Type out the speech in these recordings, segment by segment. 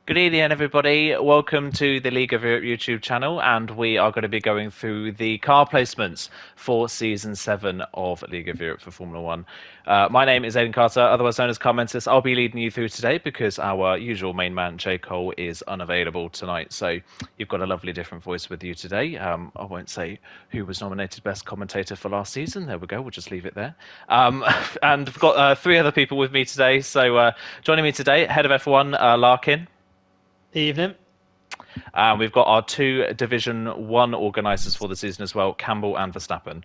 Good evening, everybody. Welcome to the League of Europe YouTube channel, and we are going to be going through the car placements for Season 7 of League of Europe for Formula One. My name is Aidan Carter, otherwise known as Carmentis. I'll be leading you through today because our usual main man, J. Cole, is unavailable tonight. So you've got a lovely different voice with you today. I won't say who was nominated Best Commentator for last season. There we go. We'll just leave it there. And we've got three other people with me today. So joining me today, head of F1, Larkin. Evening. We've got our two Division 1 organisers for the season as well, Campbell and Verstappen.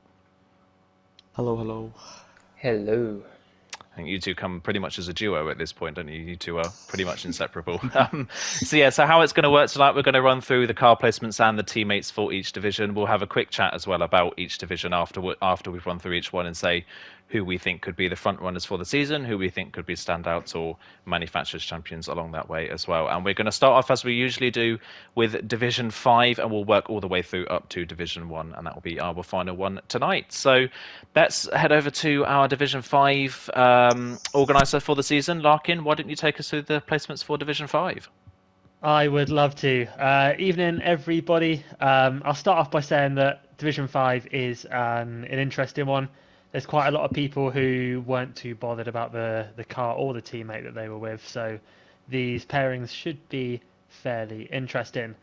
Hello, hello. Hello. I think you two come pretty much as a duo at this point, don't you? You two are pretty much inseparable. So how it's going to work tonight, we're going to run through the car placements and the teammates for each division. We'll have a quick chat as well about each division after we've run through each one and say who we think could be the front runners for the season, who we think could be standouts or manufacturers champions along that way as well. And we're going to start off as we usually do with Division 5, and we'll work all the way through up to Division 1, and that will be our final one tonight. So let's head over to our Division 5 organiser for the season. Larkin, why don't you take us through the placements for Division 5? I would love to. Evening, everybody. I'll start off by saying that Division 5 is an interesting one. There's quite a lot of people who weren't too bothered about the car or the teammate that they were with, so these pairings should be fairly interesting.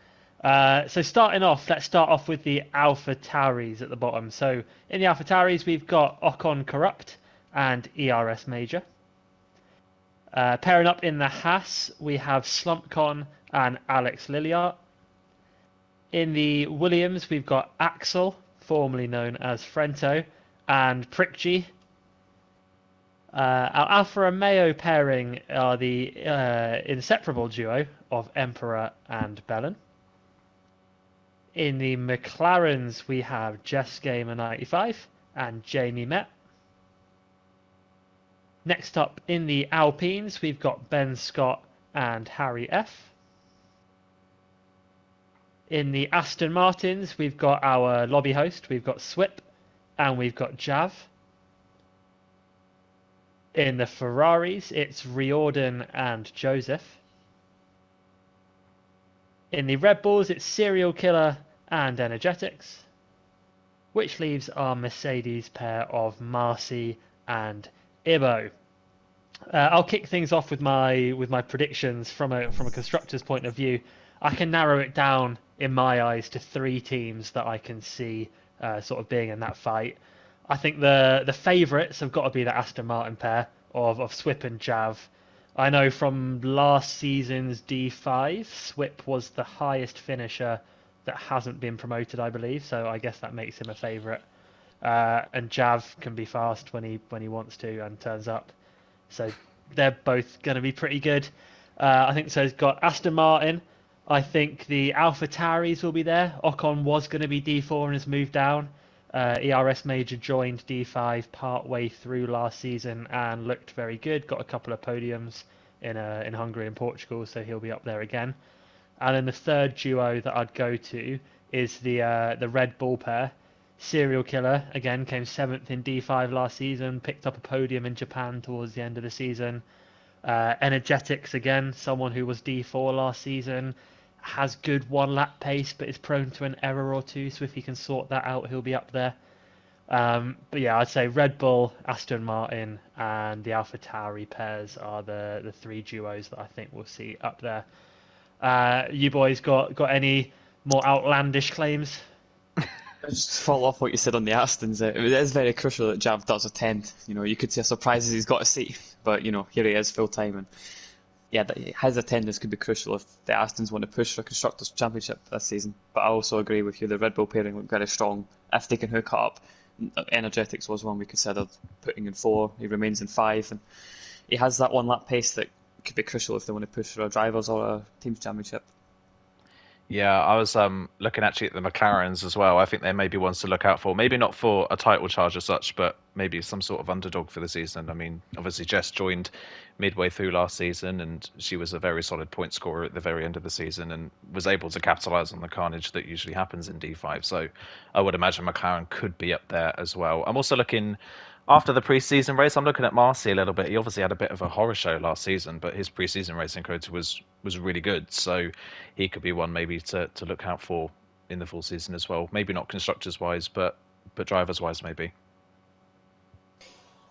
So starting off, let's start off with the Alpha Tauris at the bottom. So in the Alpha Tauris, we've got Ocon Corrupt and ERS Major. Pairing up in the Haas, we have Slumpcon and Alex Lilliart. In the Williams, we've got Axel, formerly known as Frento, and Prickgy. Our Alfa Romeo pairing are the inseparable duo of Emperor and Bellin. In the McLarens, we have Jess Gamer 95 and Jamie Met. Next up in the Alpines, we've got Ben Scott and Harry F. In the Aston Martins, we've got our lobby host, we've got Swip, and we've got Jav. In the Ferraris, it's Riordan and Joseph. In the Red Bulls, it's Serial Killer and Energetics, which leaves our Mercedes pair of Marcy and Ibo. I'll kick things off with my predictions from a constructor's point of view. I can narrow it down in my eyes to three teams that I can see sort of being in that fight. I think the favourites have got to be the Aston Martin pair of Swip and Jav. I know from last season's D5, Swip was the highest finisher that hasn't been promoted, I believe. So I guess that makes him a favourite. And Jav can be fast when he wants to and turns up. So they're both going to be pretty good. I think so. It's got Aston Martin. I think the Alpha Tauris will be there. Ocon was going to be D4 and has moved down. ERS Major joined D5 part way through last season and looked very good. Got a couple of podiums in Hungary and Portugal, so he'll be up there again. And then the third duo that I'd go to is the Red Bull pair. Serial Killer, again, came 7th in D5 last season, picked up a podium in Japan towards the end of the season. Energetics, again, someone who was D4 last season, has good one-lap pace, but is prone to an error or two, so if he can sort that out, he'll be up there. But yeah, I'd say Red Bull, Aston Martin, and the Alpha Tauri pairs are the three duos that I think we'll see up there. You boys got any more outlandish claims? Just to follow off what you said on the Astons, it is very crucial that Jav does attend. You could see a surprises he's got a seat, but here he is full time, and yeah, his attendance could be crucial if the Astons want to push for a constructors' championship this season. But I also agree with you, the Red Bull pairing look very strong if they can hook up. Energetics was one we considered putting in 4. He remains in 5, and he has that one lap pace that could be crucial if they want to push for a drivers or a teams championship. Yeah, I was looking actually at the McLarens as well. I think they may be ones to look out for. Maybe not for a title charge as such, but maybe some sort of underdog for the season. I mean, obviously Jess joined midway through last season, and she was a very solid point scorer at the very end of the season and was able to capitalise on the carnage that usually happens in D5. So I would imagine McLaren could be up there as well. I'm also looking after the pre-season race, I'm looking at Marcy a little bit. He obviously had a bit of a horror show last season, but his pre-season racing quota was really good. So he could be one maybe to look out for in the full season as well. Maybe not constructors wise, but drivers wise maybe.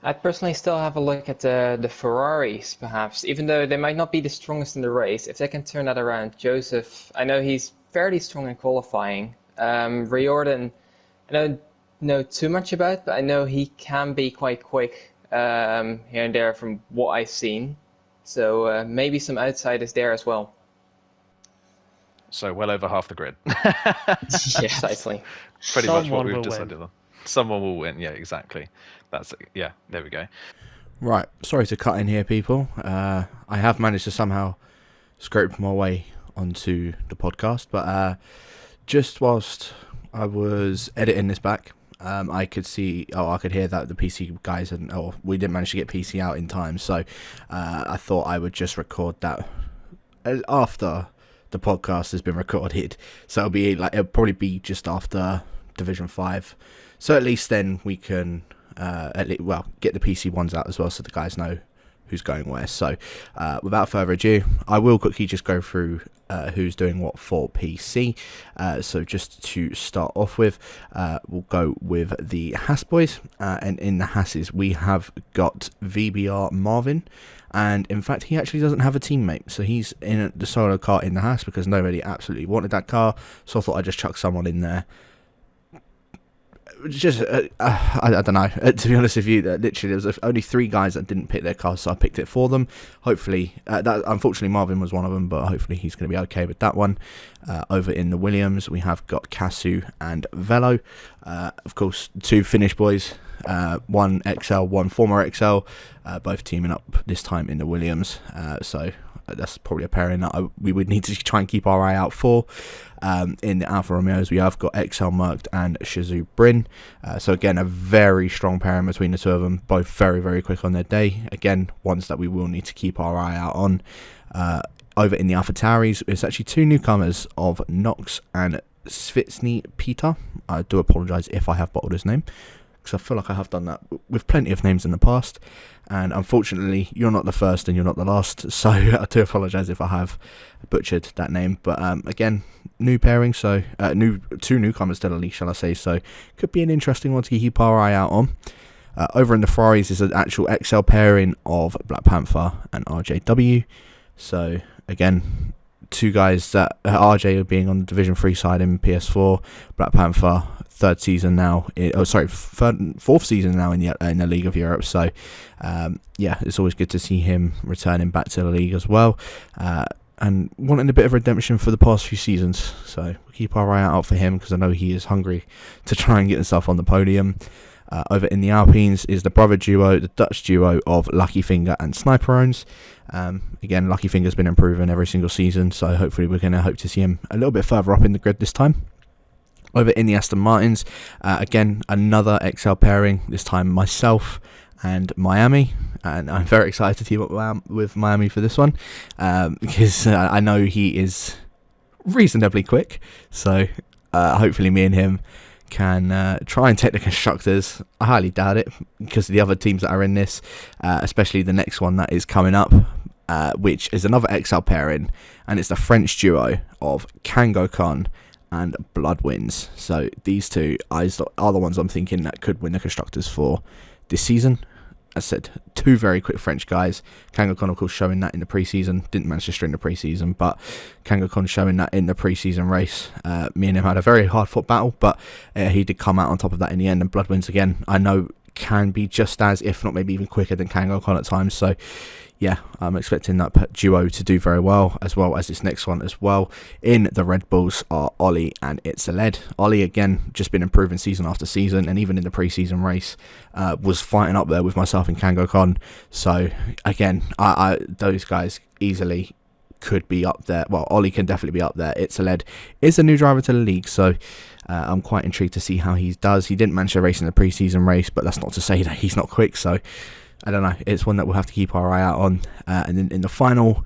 I'd personally still have a look at the Ferraris, perhaps, even though they might not be the strongest in the race. If they can turn that around, Joseph, I know he's fairly strong in qualifying. Riordan, I don't know too much about, but I know he can be quite quick here and there from what I've seen. So maybe some outsiders there as well. So well over half the grid. Yeah, precisely. Pretty much what Someone we've will decided on. Someone will win. Yeah, exactly. That's it. Yeah. There we go. Right, sorry to cut in here, people. I have managed to somehow scrape my way onto the podcast, but just whilst I was editing this back, I could hear that the PC guys we didn't manage to get PC out in time, so I thought I would just record that after the podcast has been recorded. So it'll probably be just after Division 5. So at least then we can get the PC ones out as well, so the guys know who's going where. So without further ado, I will quickly just go through who's doing what for PC. So just to start off with, we'll go with the Haas boys, and in the Haas's we have got VBR Marvin, and in fact he actually doesn't have a teammate, so he's in the solo car in the Haas because nobody absolutely wanted that car, so I thought I'd just chuck someone in there. Just I don't know, to be honest with you, literally there was only 3 guys that didn't pick their cars, so I picked it for them. Hopefully unfortunately Marvin was one of them, but hopefully he's going to be okay with that one. Over in the Williams we have got Casu and Velo, of course 2 Finnish boys, one XL, one former XL, both teaming up this time in the Williams, so that's probably a pairing that we would need to try and keep our eye out for. In the Alfa Romeos, we have got XL Merckx and Shizou Brin. So again, a very strong pairing between the two of them, both very, very quick on their day. Again, ones that we will need to keep our eye out on. Over in the Alpha Tauris, it's actually 2 newcomers of Nox and Svitsny Peter. I do apologise if I have bottled his name, because I feel like I have done that with plenty of names in the past, and unfortunately you're not the first and you're not the last, so I do apologise if I have butchered that name. But again, new pairing, so 2 newcomers to the league, shall I say, so could be an interesting one to keep our eye out on. Over in the Ferraris is an actual XL pairing of Black Panther and RJW, so again 2 guys that RJ are being on the Division 3 side in PS4, Black Panther 4th season now in the League of Europe. So it's always good to see him returning back to the league as well, and wanting a bit of redemption for the past few seasons. So we'll keep our eye out for him, because I know he is hungry to try and get himself on the podium. Over in the Alpines is the brother duo, the Dutch duo of Lucky Finger and Sniperones. Again, Lucky Finger's been improving every single season, so hopefully we're going to hope to see him a little bit further up in the grid this time. Over in the Aston Martins, again, another XL pairing, this time myself and Miami, and I'm very excited to team up with Miami for this one, because I know he is reasonably quick, so hopefully me and him can try and take the constructors. I highly doubt it, because of the other teams that are in this, especially the next one that is coming up, which is another XL pairing, and it's the French duo of Kango Khan and Bloodwinds. So these 2 are the ones I'm thinking that could win the constructors for this season. As I said, 2 very quick French guys. Kango Khan, of course, showing that in the preseason. Didn't manage to string the preseason, but Kango Khan showing that in the preseason race. Me and him had a very hard-fought battle, but he did come out on top of that in the end. And Bloodwinds, again, I know can be just as, if not maybe even quicker than Kango Khan at times. So yeah, I'm expecting that duo to do very well as this next one as well. In the Red Bulls are Ollie and It's a Lead. Ollie, again, just been improving season after season, and even in the pre-season race was fighting up there with myself and Kango Khan. So again, those guys easily could be up there. Well, Ollie can definitely be up there. It's a Lead is a new driver to the league, so I'm quite intrigued to see how he does. He didn't manage to race in the pre-season race, but that's not to say that he's not quick, so I don't know. It's one that we'll have to keep our eye out on. And then in the final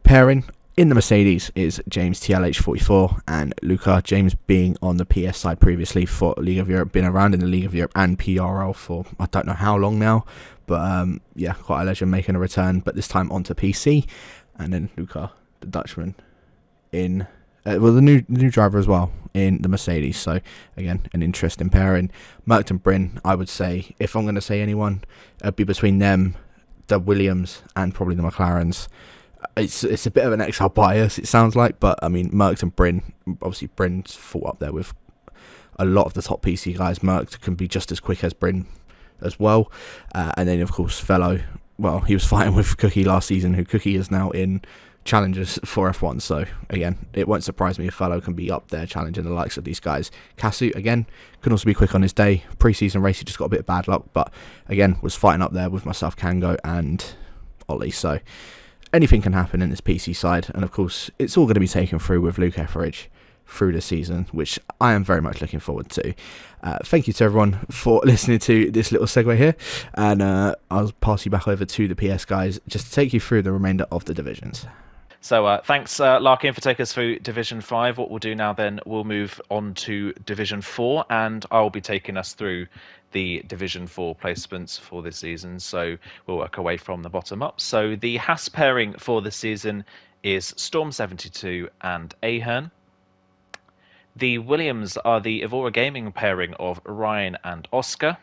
pairing, in the Mercedes is James TLH44 and Luca. James being on the PS side previously for League of Europe, been around in the League of Europe and PRL for I don't know how long now, but yeah, quite a legend making a return, but this time onto PC. And then Luca, the Dutchman, in the new driver as well in the Mercedes. So again, an interesting pairing. Merckx and Bryn, I would say, if I'm going to say anyone, it'd be between them, the Williams, and probably the McLarens. It's a bit of an exile bias, it sounds like, but I mean, Merckx and Bryn, obviously Bryn's fought up there with a lot of the top PC guys. Merckx can be just as quick as Bryn as well. And then, of course, Fellow, well, he was fighting with Cookie last season, who Cookie is now in Challengers for F1. So, again, it won't surprise me if Fellow can be up there challenging the likes of these guys. Kasu, again, can also be quick on his day. Pre-season race, he just got a bit of bad luck, but, again, was fighting up there with myself, Kango, and Ollie. So, anything can happen in this PC side, and of course it's all going to be taken through with Luke Etheridge through the season, which I am very much looking forward to. Thank you to everyone for listening to this little segue here, and I'll pass you back over to the PS guys just to take you through the remainder of the divisions. So thanks, Larkin, for taking us through Division 5. What we'll do now then, we'll move on to Division 4, and I'll be taking us through the Division 4 placements for this season. So we'll work away from the bottom up. So the Haas pairing for this season is Storm 72 and Ahern. The Williams are the Evora Gaming pairing of Ryan and Oscar.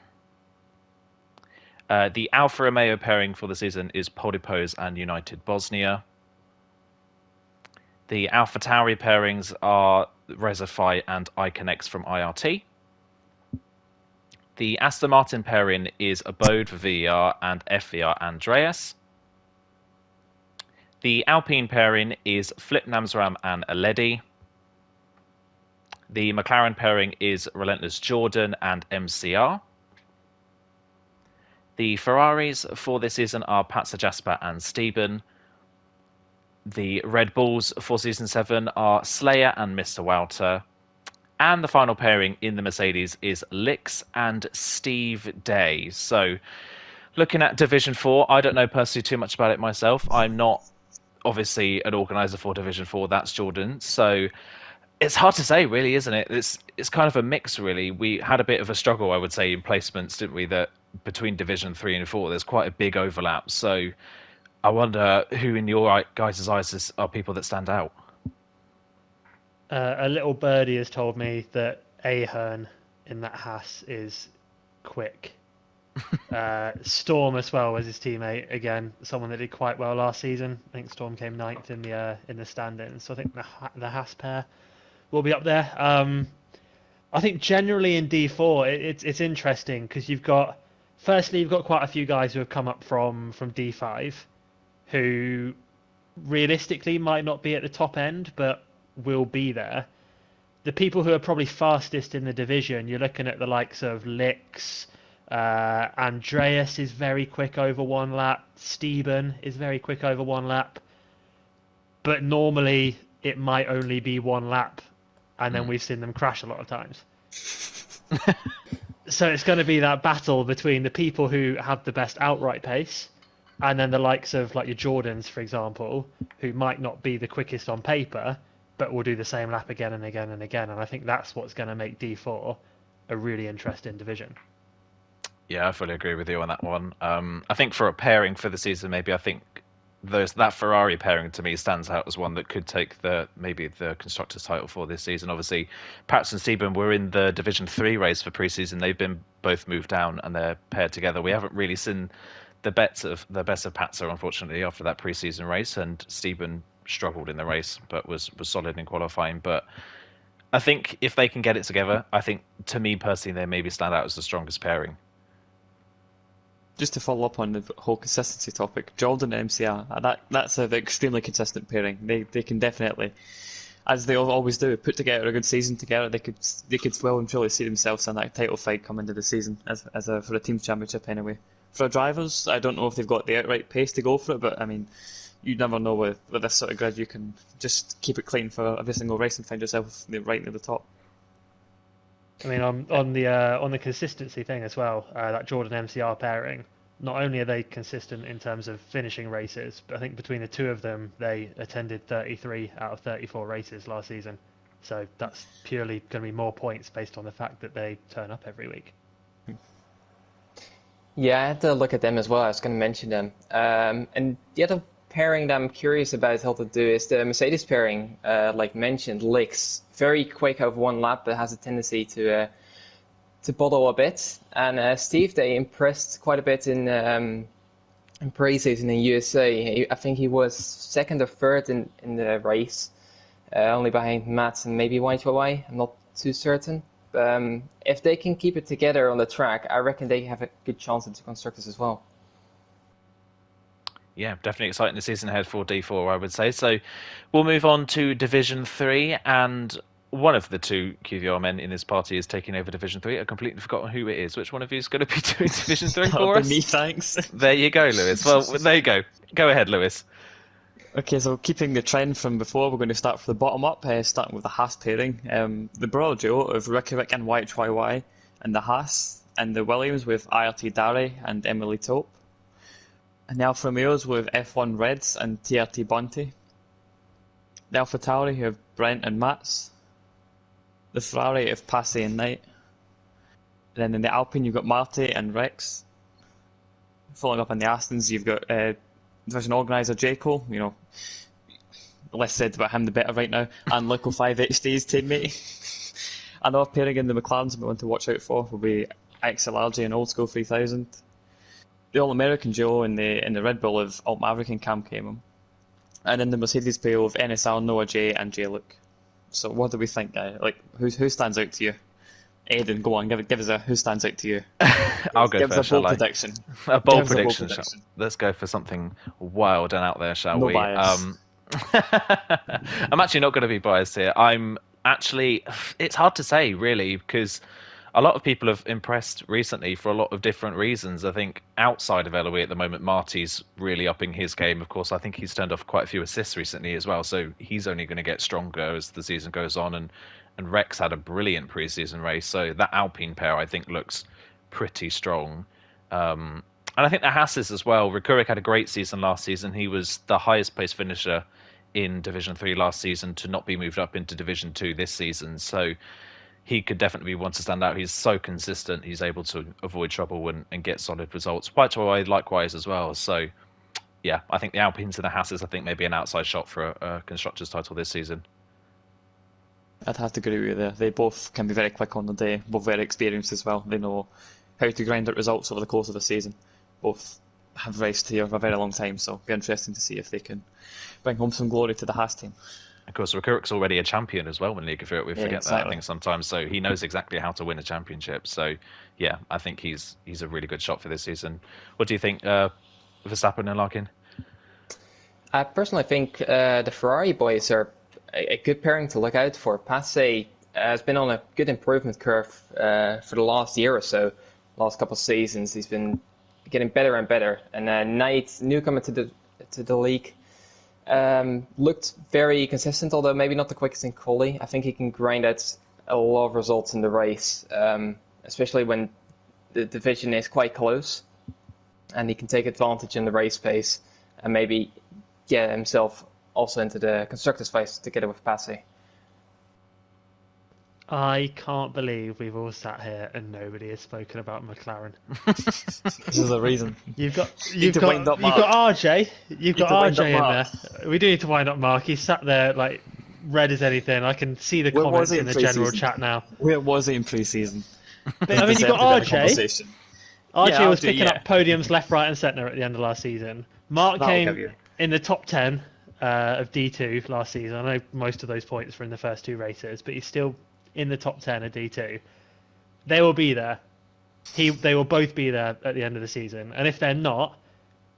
The Alfa Romeo pairing for the season is Polypose and United Bosnia. The AlphaTauri pairings are Rezify and Iconex from IRT. The Aston Martin pairing is Abode for VER and FVR Andreas. The Alpine pairing is Flip Namsram and Aledi. The McLaren pairing is Relentless Jordan and MCR. The Ferraris for this season are Patsa Jasper and Steben. The Red Bulls for Season 7 are Slayer and Mr. Wouter. And the final pairing in the Mercedes is Lix and Steve Day. So, looking at Division 4, I don't know personally too much about it myself. I'm not obviously an organizer for Division 4, that's Jordan. So, it's hard to say, really, isn't it? It's kind of a mix, really. We had a bit of a struggle, I would say, in placements, didn't we? That between Division 3 and 4, there's quite a big overlap. So, I wonder who, in your guys' eyes, are people that stand out. A little birdie has told me that Ahern in that Haas is quick. Storm as well was his teammate, again, someone that did quite well last season. I think Storm came 9th in the standings, so I think the Haas pair will be up there. I think generally in D4 it's interesting because you've got quite a few guys who have come up from D5 who realistically might not be at the top end, but will be there. The people who are probably fastest in the division, you're looking at the likes of Lix, Andreas is very quick over one lap, Steben is very quick over one lap, but normally it might only be one lap, and then we've seen them crash a lot of times. So it's going to be that battle between the people who have the best outright pace and then the likes of like your Jordans, for example, who might not be the quickest on paper, but will do the same lap again and again and again. And I think that's what's going to make D4 a really interesting division. Yeah, I fully agree with you on that one. I think for a pairing for the season, maybe I think that Ferrari pairing to me stands out as one that could take maybe the constructors title for this season. Obviously, Patch and Steben were in the Division 3 race for pre-season. They've been both moved down and they're paired together. We haven't really seen the best of Patzer, unfortunately, after that pre-season race, and Steben struggled in the race but was solid in qualifying. But I think if they can get it together, I think, to me personally, they maybe stand out as the strongest pairing. Just to follow up on the whole consistency topic, Jordan and MCR, that's an extremely consistent pairing. They can definitely, as they always do, put together a good season together. They could well and truly see themselves in that title fight coming into the season for a team's championship anyway. For drivers, I don't know if they've got the outright pace to go for it, but I mean, you never know with this sort of grid. You can just keep it clean for every single race and find yourself right near the top. I mean, on the consistency thing as well, that Jordan MCR pairing not only are they consistent in terms of finishing races, but I think between the two of them, they attended 33 out of 34 races last season. So that's purely going to be more points based on the fact that they turn up every week. Yeah, I had to look at them as well. I was going to mention them. And the other pairing that I'm curious about how to do is the Mercedes pairing, like mentioned, Licks. Very quick over one lap, but has a tendency to bottle a bit. And Steve, they impressed quite a bit in pre-season in USA. I think he was second or third in the race, only behind Matt and maybe YYY. I'm not too certain. If they can keep it together on the track, I reckon they have a good chance at the constructors as well. Yeah, definitely exciting the season ahead for D4, I would say. So we'll move on to Division 3, and one of the two QVR men in this party is taking over Division 3. I've completely forgotten who it is. Which one of you is going to be doing Division 3 for us? Me, thanks. There you go, Lewis. Well, there you go. Go ahead, Lewis. Okay, so keeping the trend from before, we're going to start from the bottom up, starting with the Haas pairing. The brother duo of Rick and YHYY, and the Haas, and the Williams with IRT Dari and Emily Taupe. And the Alfa Romeos with F1 Reds and TRT Bunty. The Alpha Tauri have Brent and Mats. The Ferrari have Passy and Knight. And then in the Alpine, you've got Marty and Rex. Following up on the Astons, you've got division organiser Jaco, you know, less said about him the better right now, and local 5HD's teammate. Another pairing in the McLarens we want to watch out for will be XLRG and Old School 3000. The All-American duo in the Red Bull of Alt Maverick and Cam Kamen. And in the Mercedes duo of NSR, Noah J and J Luke. So what do we think, guy? Like, who stands out to you? Aiden, go on, give us a who stands out to you. I'll go give first. us a bold prediction. A bold Give us a bold prediction. prediction. Let's go for something wild and out there, shall No we? bias. I'm actually not going to be biased here. It's hard to say, really, because a lot of people have impressed recently for a lot of different reasons. I think outside of LOE at the moment, Marty's really upping his game. Of course, I think he's turned off quite a few assists recently as well, so he's only going to get stronger as the season goes on. And Rex had a brilliant preseason race, so that Alpine pair, I think, looks pretty strong. And I think the Hasses as well. Rikurik had a great season last season. He was the highest placed finisher in Division 3 last season to not be moved up into Division 2 this season. So he could definitely be one to stand out. He's so consistent. He's able to avoid trouble and get solid results. YHYY likewise as well. So yeah, I think the Alpines and the Hasses, I think maybe an outside shot for a Constructors title this season. I'd have to agree with you there. They both can be very quick on the day, both very experienced as well. They know how to grind out results over the course of the season. Both have raced here for a very long time, so it'll be interesting to see if they can bring home some glory to the Haas team. Of course, Rikurik's already a champion as well in League of Europe. We forget that, I think, sometimes. So he knows exactly how to win a championship. So yeah, I think he's a really good shot for this season. What do you think, Verstappen and Larkin? I personally think the Ferrari boys are a good pairing to look out for. Passy has been on a good improvement curve for the last year or so. Last couple of seasons, he's been getting better and better. And Knight, newcomer to the league, looked very consistent, although maybe not the quickest in quali. I think he can grind out a lot of results in the race, especially when the division is quite close, and he can take advantage in the race pace and maybe get himself also into the constructors' phase together with Passy. I can't believe we've all sat here and nobody has spoken about McLaren. This is the reason. You've got wind up Mark. RJ. You've got wind up RJ in Mark. there. We do need to wind up Mark. He's sat there like red as anything. I can see the Where comments was he in in the general pre-season? chat now. Where was he in pre-season? But, I mean, you've got RJ. RJ Yeah, was RJ, picking yeah. up podiums left, right, and centre at the end of last season. Mark That'll came give you. in the top 10 of D2 last season. I know most of those points were in the first two races, but he's still in the top 10 of D2. They will be there. They will both be there at the end of the season. And if they're not,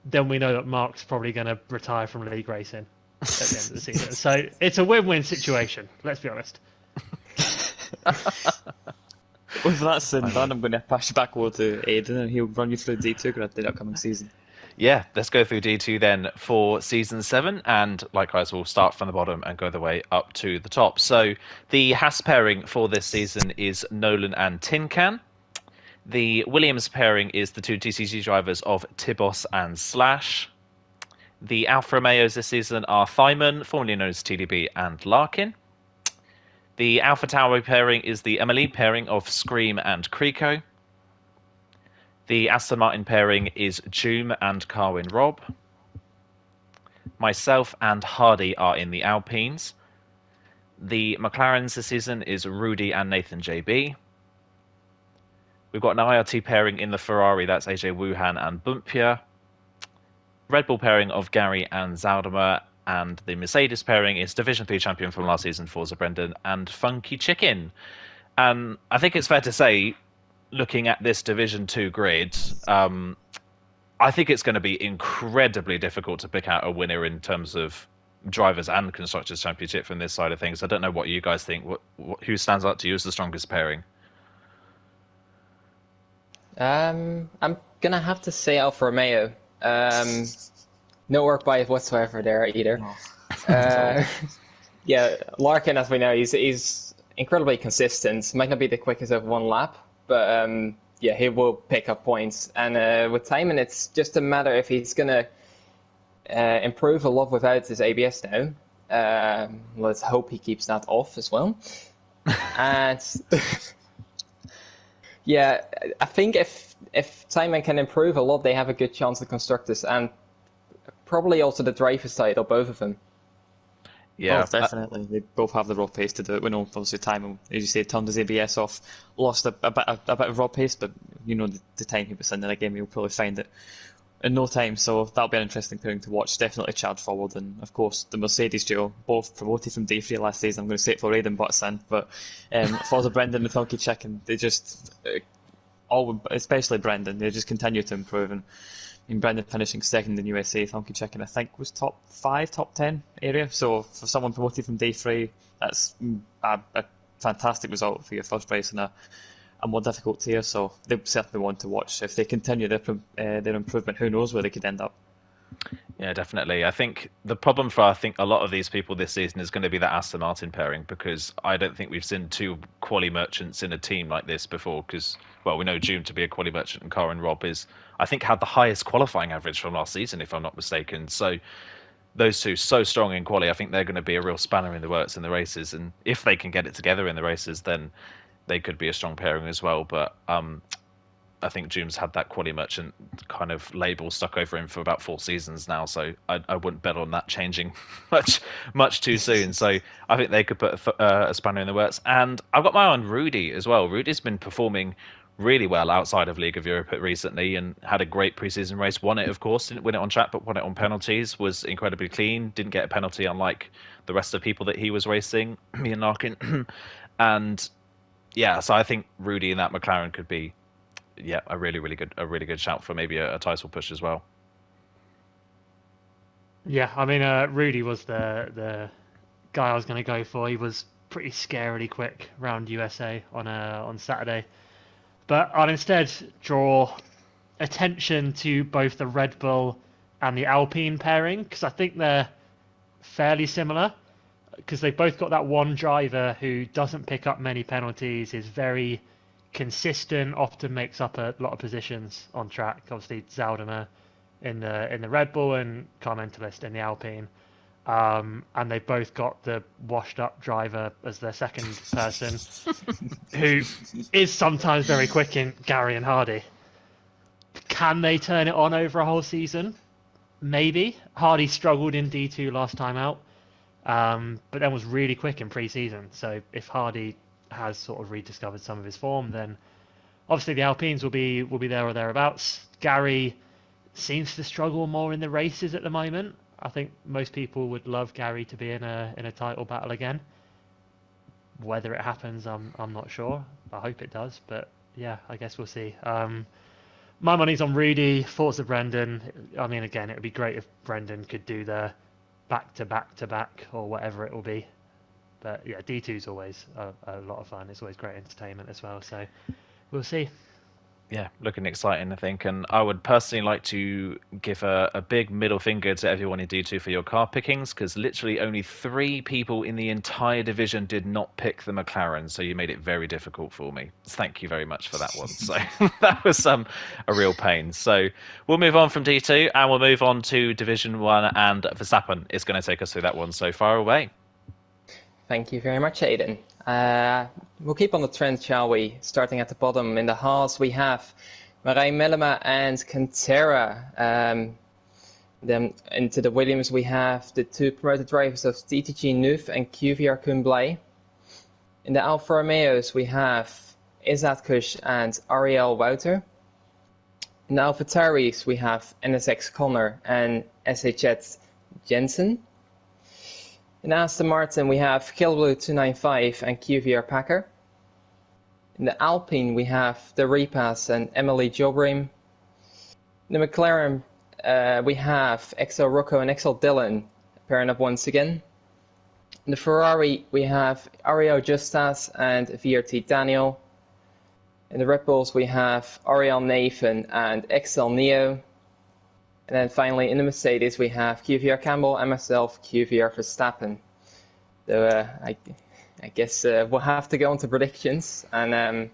then we know that Mark's probably going to retire from league racing at the end of the season. So it's a win-win situation, let's be honest. With that said and done, I'm going to pass you back over to Aidan and he'll run you through D2 grid the upcoming season. Yeah, let's go through D2 then for Season 7, and likewise we'll start from the bottom and go the way up to the top. So the Haas pairing for this season is Nolan and Tin Can. The Williams pairing is the two TCG drivers of Tibos and Slash. The Alfa Romeos this season are Thyman, formerly known as TDB, and Larkin. The Alpha Tauri pairing is the Emily pairing of Scream and Creeko. The Aston Martin pairing is Joom and Carwin Robb. Myself and Hardy are in the Alpines. The McLarens this season is Rudy and Nathan JB. We've got an IRT pairing in the Ferrari, that's AJ Wuhan and Bumpia. Red Bull pairing of Gary and Zaldimer, and the Mercedes pairing is Division 3 champion from last season, Forza Brendan, and Funky Chicken. And I think it's fair to say, looking at this Division 2 grid, I think it's going to be incredibly difficult to pick out a winner in terms of drivers and constructors championship from this side of things. I don't know what you guys think. Who stands out to you as the strongest pairing? I'm gonna have to say Alfa Romeo. No work by it whatsoever there either. Yeah, Larkin, as we know, he's incredibly consistent. Might not be the quickest of one lap, but yeah, he will pick up points. And with Thyman, it's just a matter if he's gonna improve a lot without his ABS now. Let's hope he keeps that off as well. And yeah, I think if Thyman can improve a lot, they have a good chance of constructors and probably also the driver's side of both of them. Yeah, both, definitely. They both have the raw pace to do it. We know, obviously, Thyman, as you say, turned his ABS off, lost a bit of raw pace, but you know the time he was in the game, he'll probably find it in no time. So that'll be an interesting pairing to watch. Definitely charge forward, and of course the Mercedes duo, both promoted from D3 last season. I'm going to say it for Raiden Butson, but Forza Brendan and Funky Chicken, they just especially Brendan, they just continue to improve. And Brendan finishing second in USA, Funky Chicken I think was top 5, top 10 area. So for someone promoted from D3, that's a fantastic result for your first race in a more difficult tier. So they certainly want to watch. If they continue their improvement, who knows where they could end up. Yeah, definitely. I think the problem for a lot of these people this season is going to be that Aston Martin pairing, because I don't think we've seen two quali merchants in a team like this before. Because, well, we know Joom to be a quali merchant, and Karin Robb is, I think, had the highest qualifying average from last season, if I'm not mistaken. So those two so strong in quali, I think they're going to be a real spanner in the works in the races. And if they can get it together in the races, then they could be a strong pairing as well. But I think Joom's had that quali merchant kind of label stuck over him for about 4 seasons now, so I wouldn't bet on that changing much too soon. So I think they could put a spanner in the works. And I've got my eye on Rudy as well. Rudy's been performing really well outside of League of Europe recently and had a great preseason race. Won it, of course, didn't win it on track, but won it on penalties. Was incredibly clean. Didn't get a penalty, unlike the rest of the people that he was racing, me and Larkin. And yeah, so I think Rudy in that McLaren could be a really good shout for maybe a title push as well. Yeah, I mean, Rudy was the guy I was going to go for. He was pretty scarily quick around USA on Saturday, but I'll instead draw attention to both the Red Bull and the Alpine pairing, because I think they're fairly similar, because they've both got that one driver who doesn't pick up many penalties, is very consistent, often makes up a lot of positions on track. Obviously, Zaldimer in the Red Bull and Carmentalist in the Alpine, and they've both got the washed-up driver as their second person, who is sometimes very quick in Gary and Hardy. Can they turn it on over a whole season? Maybe. Hardy struggled in D2 last time out, but then was really quick in pre-season. So if Hardy has sort of rediscovered some of his form, then obviously the Alpines will be there or thereabouts. Gary seems to struggle more in the races at the moment. I think most people would love Gary to be in a title battle again. Whether it happens, I'm not sure. I hope it does, but yeah, I guess we'll see. My money's on Rudy, Forza Brendan. I mean, again, it would be great if Brendan could do the back to back or whatever it will be. But yeah, D2 is always a lot of fun. It's always great entertainment as well. So we'll see. Yeah, looking exciting, I think. And I would personally like to give a big middle finger to everyone in D2 for your car pickings, because literally only 3 people in the entire division did not pick the McLaren, so you made it very difficult for me. Thank you very much for that one. So that was a real pain. So we'll move on from D2 and we'll move on to Division 1, and Verstappen is going to take us through that one. So far away. Thank you very much, Aidan. We'll keep on the trend, shall we? Starting at the bottom, in the Haas, we have Marijn Mellema and Cantera. Then into the Williams, we have the 2 promoted drivers of TTG Nuv and QVR Kumblai. In the Alfa Romeos, we have Izzat Kush and Ariel Wouter. In the AlphaTauris, we have NSX Connor and SHS Jensen. In Aston Martin, we have Killblue 295 and QVR Packer. In the Alpine, we have the Repass and Emily Jobrim. In the McLaren, we have XL Rocco and XL Dylan pairing up once again. In the Ferrari, we have Ariel Justas and VRT Daniel. In the Red Bulls, we have Ariel Nathan and XL Neo. And then finally, in the Mercedes, we have QVR Campbell and myself, QVR Verstappen. So I guess we'll have to go on to predictions. And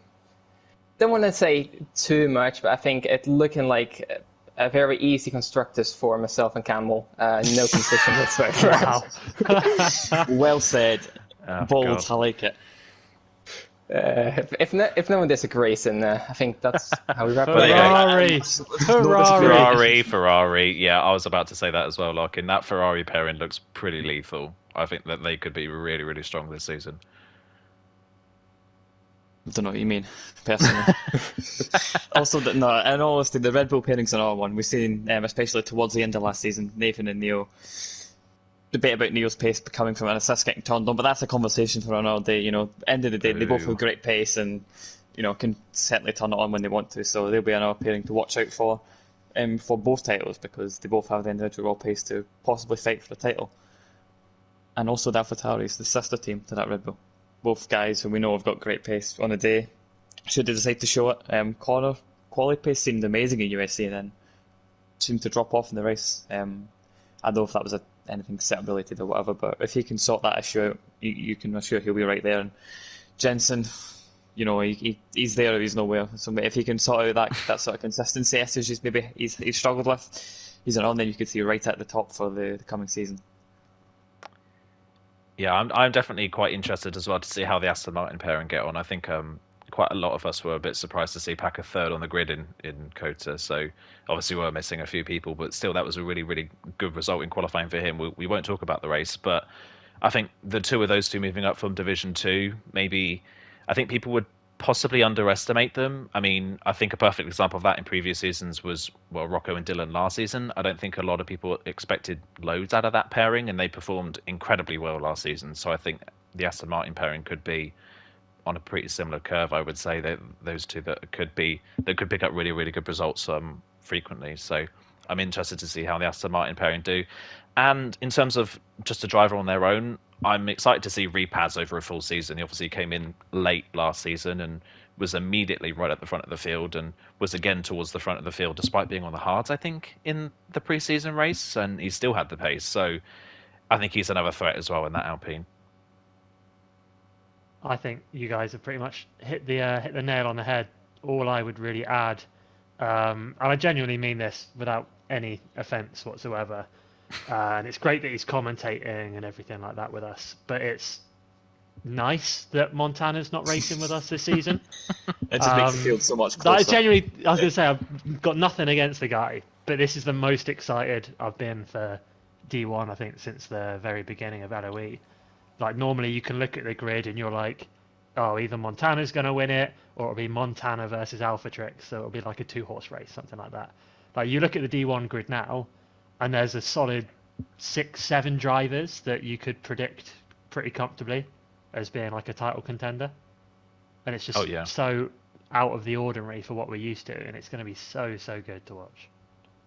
don't want to say too much, but I think it's looking like a very easy constructors for myself and Campbell. No competition whatsoever. Wow. Well said. Oh, Bold, God. I like it. If no one disagrees, then I think that's how we wrap it There you go. up. Ferrari. Yeah, I was about to say that as well, Larkin. That Ferrari pairing looks pretty lethal. I think that they could be really, really strong this season. I don't know what you mean, personally. Also, no, and honestly, the Red Bull pairings are another one. We've seen, especially towards the end of last season, Nathan and Neo. Debate about Neo's pace coming from an assist getting turned on, but that's a conversation for another day. You know, end of the day, they both have great pace and, you know, can certainly turn it on when they want to. So they'll be another pairing to watch out for both titles, because they both have the individual raw pace to possibly fight for the title. And also the AlphaTauris, the sister team to that Red Bull. Both guys who we know have got great pace on the day. Should they decide to show it, Connor, quality pace seemed amazing in USC, and then seemed to drop off in the race. I don't know if that was anything set ability or whatever, but if he can sort that issue out, you can assure he'll be right there. And Jensen, you know, he's there or he's nowhere. So if he can sort out that sort of consistency issues maybe he's struggled with, he's on, then you could see right at the top for the coming season. Yeah, I'm definitely quite interested as well to see how the Aston Martin pairing get on. I think quite a lot of us were a bit surprised to see Packer third on the grid in Kota. So obviously we're missing a few people, but still that was a really, really good result in qualifying for him. We won't talk about the race, but I think the two of those two moving up from Division 2, maybe I think people would possibly underestimate them. I mean, I think a perfect example of that in previous seasons was, well, Rocco and Dylan last season. I don't think a lot of people expected loads out of that pairing, and they performed incredibly well last season. So I think the Aston Martin pairing could be on a pretty similar curve. I would say that those two that could pick up really, really good results frequently. So I'm interested to see how the Aston Martin pairing do. And in terms of just a driver on their own, I'm excited to see Repaz over a full season. He obviously came in late last season and was immediately right at the front of the field, and was again towards the front of the field despite being on the hards, I think, in the preseason race, and he still had the pace. So I think he's another threat as well in that Alpine. I think you guys have pretty much hit the nail on the head. All I would really add, and I genuinely mean this without any offence whatsoever, and it's great that he's commentating and everything like that with us, but it's nice that Montana's not racing with us this season. It just makes it feel so much I closer. genuinely, I was going to say, I've got nothing against the guy, but this is the most excited I've been for D1, I think, since the very beginning of LOE. Like, normally you can look at the grid and you're like, oh, either Montana's going to win it, or it'll be Montana versus Alphatrix, so it'll be like a 2-horse race, something like that. Like, you look at the D1 grid now, and there's a solid 6-7 drivers that you could predict pretty comfortably as being like a title contender, and it's just so out of the ordinary for what we're used to, and it's going to be so good to watch.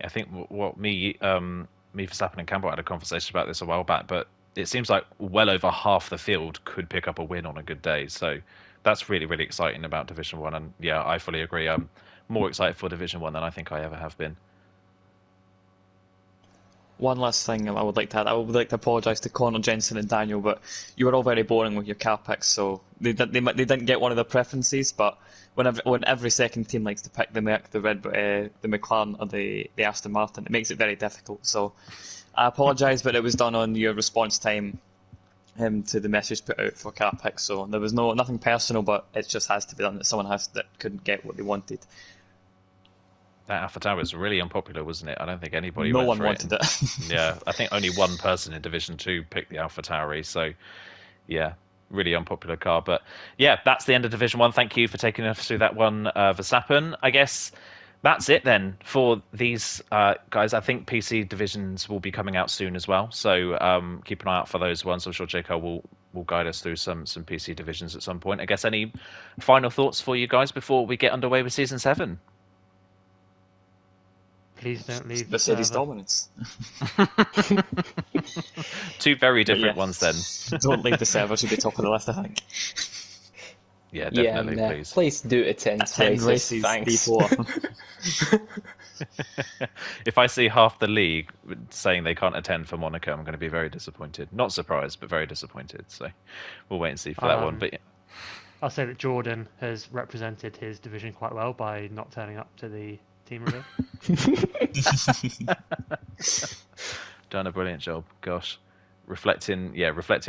I think what me, Verstappen and Campbell had a conversation about this a while back, but it seems like well over half the field could pick up a win on a good day. So that's really, really exciting about Division 1. And yeah, I fully agree. more excited for Division 1 than I think I ever have been. One last thing I would like to add. I would like to apologise to Connor, Jensen, and Daniel, but you were all very boring with your car picks, so they didn't get one of their preferences. But when every second team likes to pick the Merc, the McLaren, or the Aston Martin, it makes it very difficult. So I apologise, but it was done on your response time to the message put out for car picks. So there was nothing personal, but it just has to be done. That someone that couldn't get what they wanted. That AlphaTauri was really unpopular, wasn't it? I don't think anybody No went one for wanted it. Yeah, I think only one person in Division 2 picked the AlphaTauri. So, yeah, really unpopular car. But, yeah, that's the end of Division 1. Thank you for taking us through that one, Verstappen. I guess that's it then for these guys. I think PC divisions will be coming out soon as well. So keep an eye out for those ones. I'm sure JK will guide us through some PC divisions at some point. I guess any final thoughts for you guys before we get underway with Season 7? Please don't leave the Mercedes server. dominance. Two very different ones then. Don't leave the server. Should be top of the list, I think. Yeah, definitely, yeah, please. please do attend 10 races, Thanks. D4. If I see half the league saying they can't attend for Monaco, I'm going to be very disappointed. Not surprised, but very disappointed. So we'll wait and see for that one. But I'll say that Jordan has represented his division quite well by not turning up to the team reveal. Done a brilliant job. Gosh. Reflecting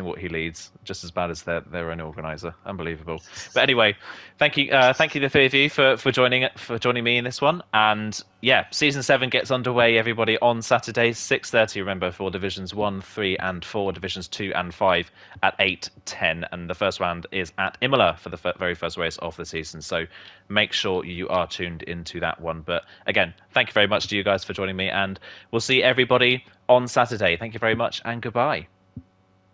what he leads, just as bad as their own organizer. Unbelievable. But anyway, thank you the three of you for joining me in this one. And yeah, Season 7 gets underway, everybody, on Saturday, 6:30. Remember, for Divisions 1, 3, and 4, Divisions 2 and 5 at 8:10, and the first round is at Imola for the very first race of the season. So make sure you are tuned into that one. But again, thank you very much to you guys for joining me, and we'll see everybody on Saturday. Thank you very much, and goodbye.